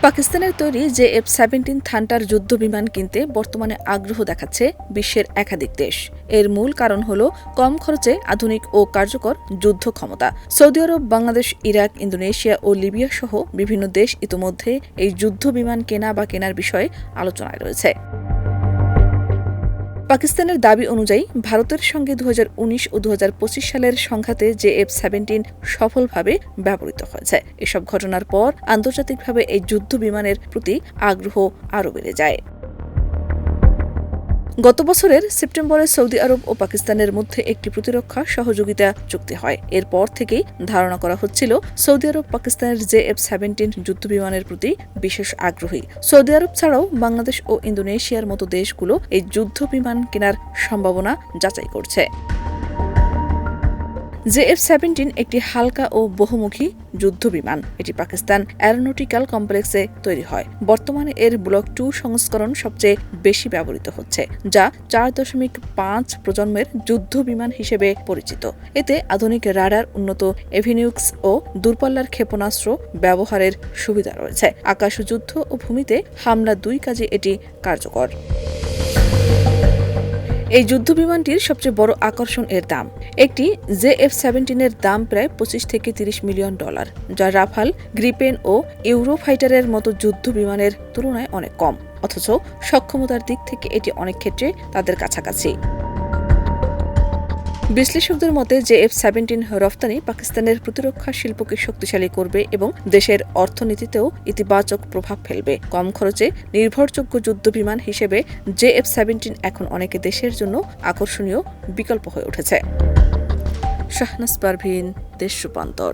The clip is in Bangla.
পাকিস্তানের তৈরি JF-17 থান্টার যুদ্ধ বিমান কিনতে বর্তমানে আগ্রহ দেখাচ্ছে বিশ্বের একাধিক দেশ। এর মূল কারণ হল কম খরচে আধুনিক ও কার্যকর যুদ্ধ ক্ষমতা। সৌদি আরব, বাংলাদেশ, ইরাক, ইন্দোনেশিয়া ও লিবিয়া সহ বিভিন্ন দেশ ইতোমধ্যে এই যুদ্ধ বিমান কেনা বা কেনার বিষয়ে আলোচনায় রয়েছে। পাকিস্তানের দাবি অনুযায়ী ভারতের সঙ্গে 2019 ও 2025 সালের সংঘাতে JF-17 সফলভাবে ব্যবহৃত হয়েছে। এসব ঘটনার পর আন্তর্জাতিকভাবে এই যুদ্ধ বিমানের প্রতি আগ্রহ আরও বেড়ে যায়। গত বছরের সেপ্টেম্বরে সৌদি আরব ও পাকিস্তানের মধ্যে একটি প্রতিরক্ষা সহযোগিতা চুক্তি হয়। এরপর থেকেই ধারণা করা হচ্ছিল সৌদি আরব পাকিস্তানের JF-17 যুদ্ধবিমানের প্রতি বিশেষ আগ্রহী। সৌদি আরব ছাড়াও বাংলাদেশ ও ইন্দোনেশিয়ার মতো দেশগুলো এই যুদ্ধ বিমান কেনার সম্ভাবনা যাচাই করছে। JF-17 একটি হালকা ও বহুমুখী যুদ্ধ বিমান। এটি পাকিস্তান অ্যারোনটিক্যাল কমপ্লেক্সে তৈরি হয়। বর্তমানে এর ব্লক 2 সংস্করণ সবচেয়ে বেশি ব্যবহৃত হচ্ছে, যা 4.5 প্রজন্মের যুদ্ধ বিমান হিসেবে পরিচিত। এতে আধুনিক রাডার, উন্নত এভিনিউক্স ও দূরপাল্লার ক্ষেপণাস্ত্র ব্যবহারের সুবিধা রয়েছে। আকাশযুদ্ধ ও ভূমিতে হামলা দুই কাজে এটি কার্যকর। এই যুদ্ধবিমানটির সবচেয়ে বড় আকর্ষণ এর দাম। একটি JF-17 এর দাম প্রায় 25 থেকে $30 মিলিয়ন, যা রাফাল, গ্রিপেন ও ইউরোফাইটারের মতো যুদ্ধ বিমানের তুলনায় অনেক কম। অথচ সক্ষমতার দিক থেকে এটি অনেক ক্ষেত্রে তাদের কাছাকাছি। বিশ্লেষকদের মতে JF-17 রফতানি পাকিস্তানের প্রতিরক্ষা শিল্পকে শক্তিশালী করবে এবং দেশের অর্থনীতিতেও ইতিবাচক প্রভাব ফেলবে। কম খরচে নির্ভরযোগ্য যুদ্ধবিমান হিসেবে JF-17 এখন অনেক দেশের জন্য আকর্ষণীয় বিকল্প হয়ে উঠেছে। শাহনাজ পারভীন, দেশ রূপান্তর।